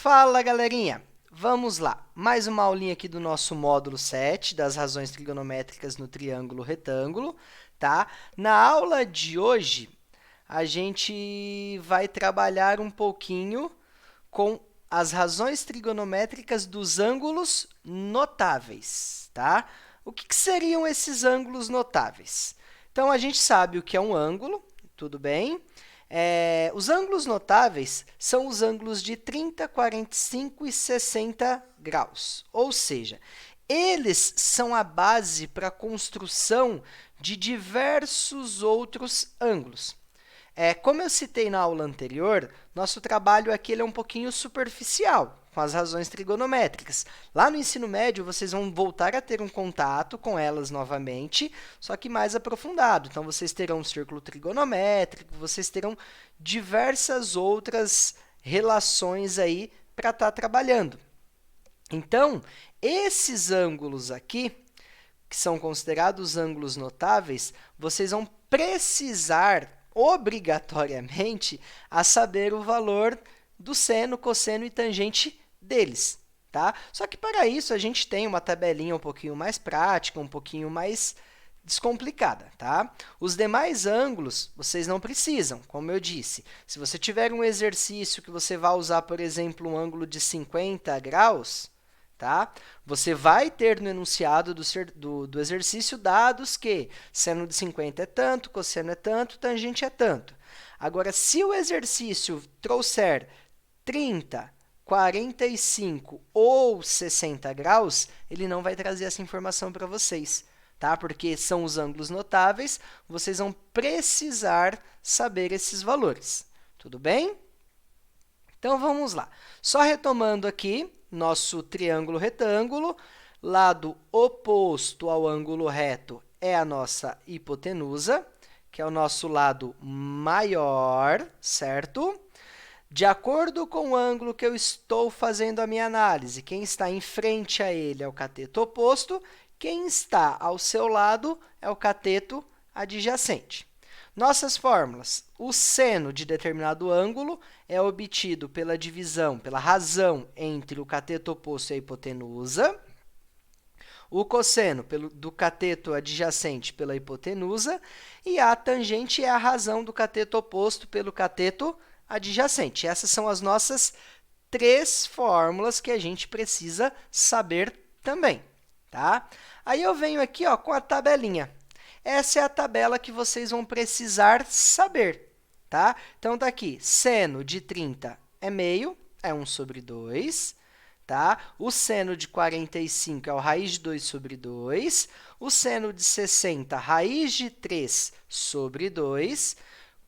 Fala, galerinha! Vamos lá, mais uma aulinha aqui do nosso módulo 7, das razões trigonométricas no triângulo retângulo, tá? Na aula de hoje, a gente vai trabalhar um pouquinho com as razões trigonométricas dos ângulos notáveis, tá? O que seriam esses ângulos notáveis? Então, a gente sabe o que é um ângulo, tudo bem? Os ângulos notáveis são os ângulos de 30, 45 e 60 graus, ou seja, eles são a base para a construção de diversos outros ângulos. Como eu citei na aula anterior, nosso trabalho aqui ele é um pouquinho superficial, com as razões trigonométricas. Lá no ensino médio, vocês vão voltar a ter um contato com elas novamente, só que mais aprofundado. Então, vocês terão um círculo trigonométrico, vocês terão diversas outras relações aí para estar trabalhando. Então, esses ângulos aqui, que são considerados ângulos notáveis, vocês vão precisar, obrigatoriamente, a saber o valor do seno, cosseno e tangente deles, tá? Só que, para isso, a gente tem uma tabelinha um pouquinho mais prática, um pouquinho mais descomplicada, tá? Os demais ângulos, vocês não precisam, como eu disse. Se você tiver um exercício que você vai usar, por exemplo, um ângulo de 50 graus, tá? Você vai ter no enunciado do exercício dados que seno de 50 é tanto, cosseno é tanto, tangente é tanto. Agora, se o exercício trouxer 30, 45 ou 60 graus, ele não vai trazer essa informação para vocês, tá? Porque são os ângulos notáveis, vocês vão precisar saber esses valores. Tudo bem? Então, vamos lá. Só retomando aqui, nosso triângulo retângulo, lado oposto ao ângulo reto é a nossa hipotenusa, que é o nosso lado maior, certo? De acordo com o ângulo que eu estou fazendo a minha análise, quem está em frente a ele é o cateto oposto, quem está ao seu lado é o cateto adjacente. Nossas fórmulas. O seno de determinado ângulo é obtido pela divisão, pela razão entre o cateto oposto e a hipotenusa. O cosseno do cateto adjacente pela hipotenusa. E a tangente é a razão do cateto oposto pelo cateto adjacente. Essas são as nossas três fórmulas que a gente precisa saber também, tá? Aí eu venho aqui, ó, com a tabelinha. Essa é a tabela que vocês vão precisar saber, tá? Então, tá aqui, seno de 30 é meio, é 1 sobre 2, tá? O seno de 45 é o raiz de 2 sobre 2, o seno de 60, raiz de 3 sobre 2,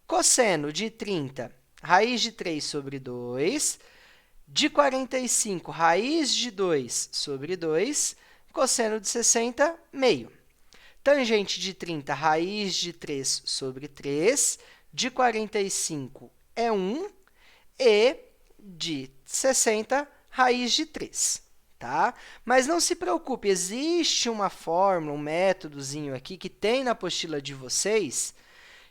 cosseno de 30, raiz de 3 sobre 2, de 45, raiz de 2 sobre 2, cosseno de 60, meio. Tangente de 30, raiz de 3 sobre 3, de 45 é 1, e de 60, raiz de 3, tá? Mas não se preocupe, existe uma fórmula, um métodozinho aqui que tem na apostila de vocês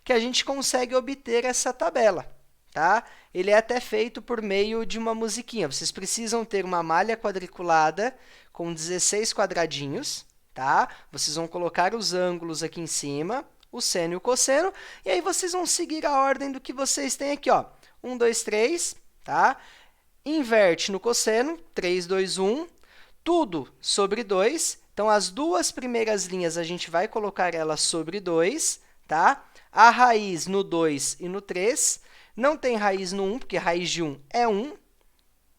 que a gente consegue obter essa tabela, tá? Ele é até feito por meio de uma musiquinha. Vocês precisam ter uma malha quadriculada com 16 quadradinhos, tá? Vocês vão colocar os ângulos aqui em cima, o seno e o cosseno, e aí vocês vão seguir a ordem do que vocês têm aqui, ó. 1, 2, 3, tá? Inverte no cosseno, 3, 2, 1, tudo sobre 2. Então, as duas primeiras linhas, a gente vai colocar elas sobre 2, tá? A raiz no 2 e no 3. Não tem raiz no 1, porque raiz de 1 é 1,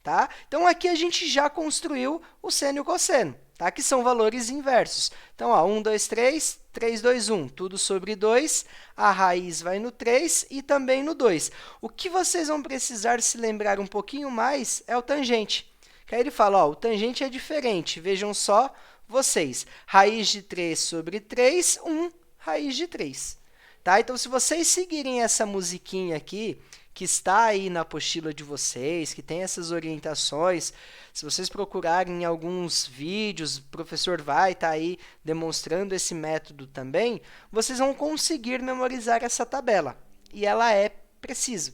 tá? Então, aqui a gente já construiu o seno e o cosseno, tá? Que são valores inversos. Então, ó, 1, 2, 3, 3, 2, 1, tudo sobre 2, a raiz vai no 3 e também no 2. O que vocês vão precisar se lembrar um pouquinho mais é o tangente. Que aí ele fala, ó, o tangente é diferente, vejam só vocês. Raiz de 3 sobre 3, 1, raiz de 3. Tá? Então, se vocês seguirem essa musiquinha aqui, que está aí na apostila de vocês, que tem essas orientações, se vocês procurarem em alguns vídeos, o professor vai estar aí demonstrando esse método também, vocês vão conseguir memorizar essa tabela. E ela é precisa.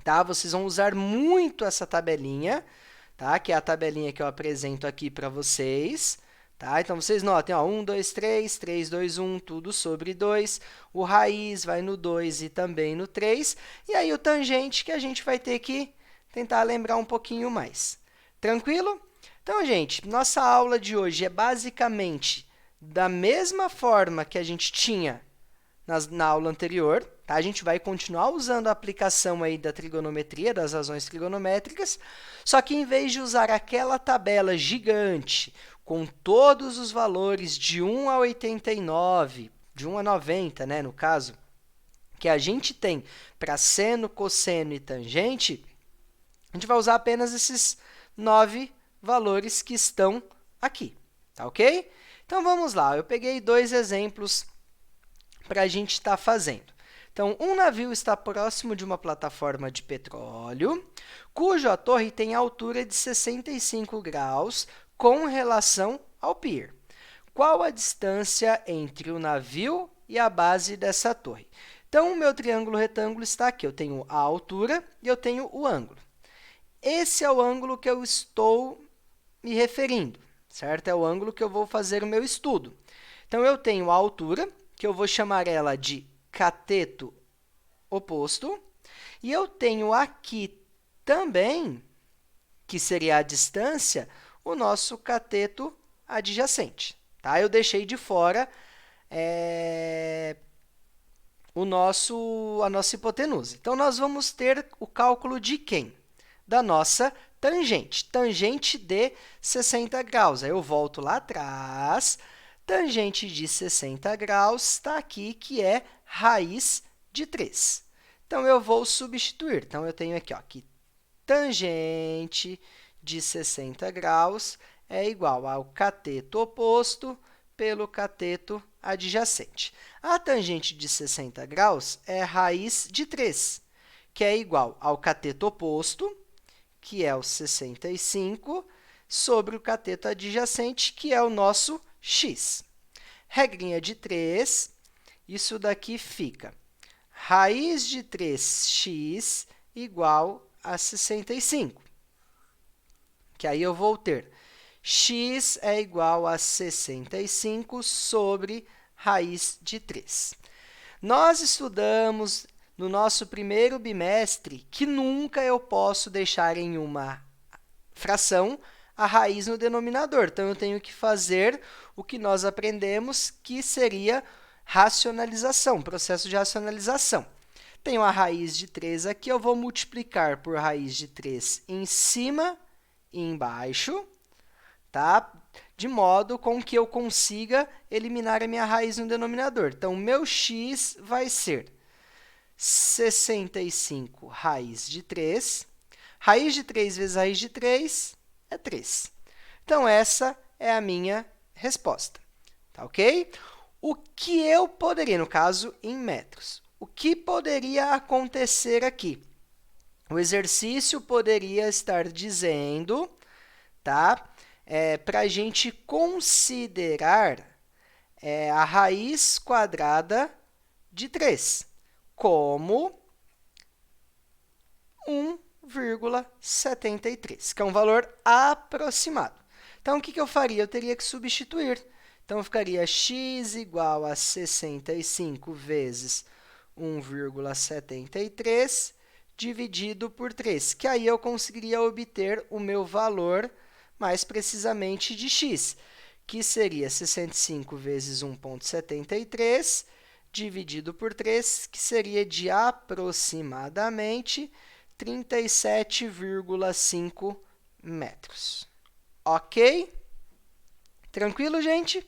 tá? Vocês vão usar muito essa tabelinha, tá? Que é a tabelinha que eu apresento aqui para vocês. Tá? Então, vocês notem, ó, 1, 2, 3, 3, 2, 1, tudo sobre 2. O raiz vai no 2 e também no 3. E aí, o tangente que a gente vai ter que tentar lembrar um pouquinho mais. Tranquilo? Então, gente, nossa aula de hoje é basicamente da mesma forma que a gente tinha na aula anterior. Tá? A gente vai continuar usando a aplicação aí da trigonometria, das razões trigonométricas, só que em vez de usar aquela tabela gigante, com todos os valores de 1 a 89, de 1 a 90, né, no caso, que a gente tem para seno, cosseno e tangente, a gente vai usar apenas esses 9 valores que estão aqui, tá ok? Então, vamos lá. Eu peguei 2 exemplos para a gente estar fazendo. Então, um navio está próximo de uma plataforma de petróleo, cuja torre tem altura de 65 graus, com relação ao pier. Qual a distância entre o navio e a base dessa torre? Então, o meu triângulo retângulo está aqui. Eu tenho a altura e eu tenho o ângulo. Esse é o ângulo que eu estou me referindo, certo? É o ângulo que eu vou fazer o meu estudo. Então, eu tenho a altura, que eu vou chamar ela de cateto oposto, e eu tenho aqui também, que seria a distância, o nosso cateto adjacente. Tá? Eu deixei de fora a nossa hipotenusa. Então, nós vamos ter o cálculo de quem? Da nossa tangente. Tangente de 60 graus. Aí eu volto lá atrás. Tangente de 60 graus está aqui, que é raiz de 3. Então, eu vou substituir. Então, eu tenho aqui, ó, que tangente de 60 graus é igual ao cateto oposto pelo cateto adjacente. A tangente de 60 graus é raiz de 3, que é igual ao cateto oposto, que é o 65, sobre o cateto adjacente, que é o nosso x. Regrinha de 3, isso daqui fica raiz de 3x igual a 65. Que aí eu vou ter x é igual a 65 sobre raiz de 3. Nós estudamos no nosso primeiro bimestre que nunca eu posso deixar em uma fração a raiz no denominador. Então, eu tenho que fazer o que nós aprendemos, que seria racionalização, processo de racionalização. Tenho a raiz de 3 aqui, eu vou multiplicar por raiz de 3 em cima e embaixo, tá? De modo com que eu consiga eliminar a minha raiz no denominador. Então, o meu x vai ser 65 raiz de 3. Raiz de 3 vezes raiz de 3 é 3. Então, essa é a minha resposta, tá ok? O que eu poderia, no caso, em metros, o que poderia acontecer aqui? O exercício poderia estar dizendo, tá? Para a gente considerar a raiz quadrada de 3 como 1,73, que é um valor aproximado. Então, o que eu faria? Eu teria que substituir. Então, ficaria x igual a 65 vezes 1,73 dividido por 3, que aí eu conseguiria obter o meu valor mais precisamente de x, que seria 65 vezes 1,73 dividido por 3, que seria de aproximadamente 37,5 metros. Ok? Tranquilo, gente?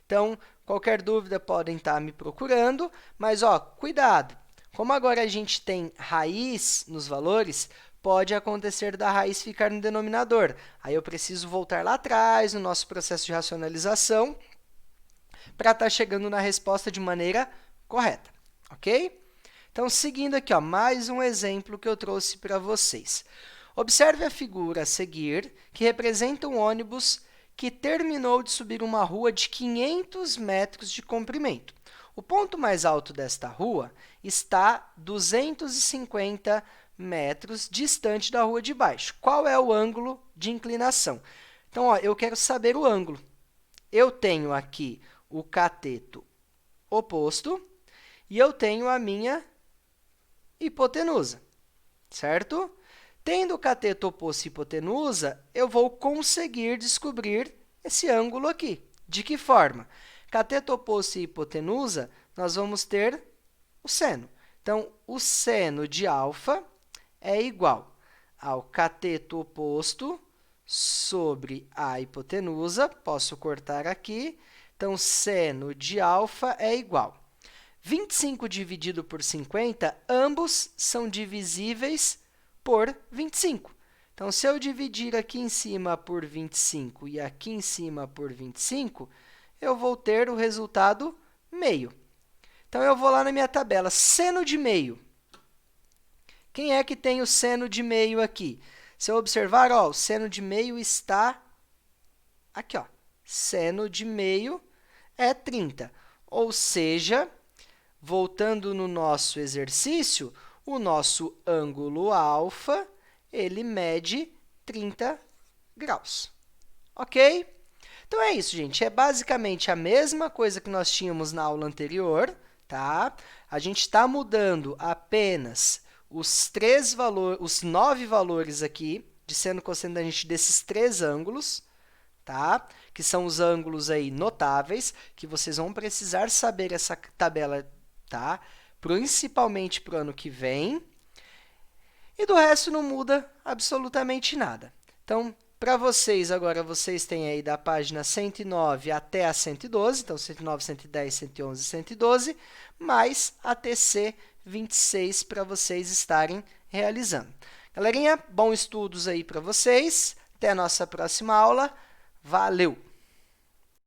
Então, qualquer dúvida podem estar me procurando, mas cuidado! Como agora a gente tem raiz nos valores, pode acontecer da raiz ficar no denominador. Aí eu preciso voltar lá atrás no nosso processo de racionalização para estar chegando na resposta de maneira correta, ok? Então, seguindo aqui, mais um exemplo que eu trouxe para vocês. Observe a figura a seguir, que representa um ônibus que terminou de subir uma rua de 500 metros de comprimento. O ponto mais alto desta rua está 250 metros distante da rua de baixo. Qual é o ângulo de inclinação? Então, ó, eu quero saber o ângulo. Eu tenho aqui o cateto oposto e eu tenho a minha hipotenusa, certo? Tendo o cateto oposto e hipotenusa, eu vou conseguir descobrir esse ângulo aqui. De que forma? Cateto oposto e hipotenusa, nós vamos ter o seno. Então, o seno de alfa é igual ao cateto oposto sobre a hipotenusa. Posso cortar aqui. Então, seno de alfa é igual. 25 dividido por 50, ambos são divisíveis por 25. Então, se eu dividir aqui em cima por 25 e aqui em cima por 25, eu vou ter o resultado meio. Então, eu vou lá na minha tabela, seno de meio. Quem é que tem o seno de meio aqui? Se eu observar, ó, o seno de meio está aqui, ó. Seno de meio é 30. Ou seja, voltando no nosso exercício, o nosso ângulo alfa, ele mede 30 graus. Ok? Então, é isso, gente. É basicamente a mesma coisa que nós tínhamos na aula anterior, tá? A gente está mudando apenas os 9 valores aqui, de seno cosseno tangente desses 3 ângulos, tá? Que são os ângulos aí notáveis, que vocês vão precisar saber essa tabela, tá? Principalmente para o ano que vem. E do resto não muda absolutamente nada. Então, para vocês, agora, vocês têm aí da página 109 até a 112, então 109, 110, 111, 112, mais a TC 26 para vocês estarem realizando. Galerinha, bons estudos aí para vocês. Até a nossa próxima aula. Valeu!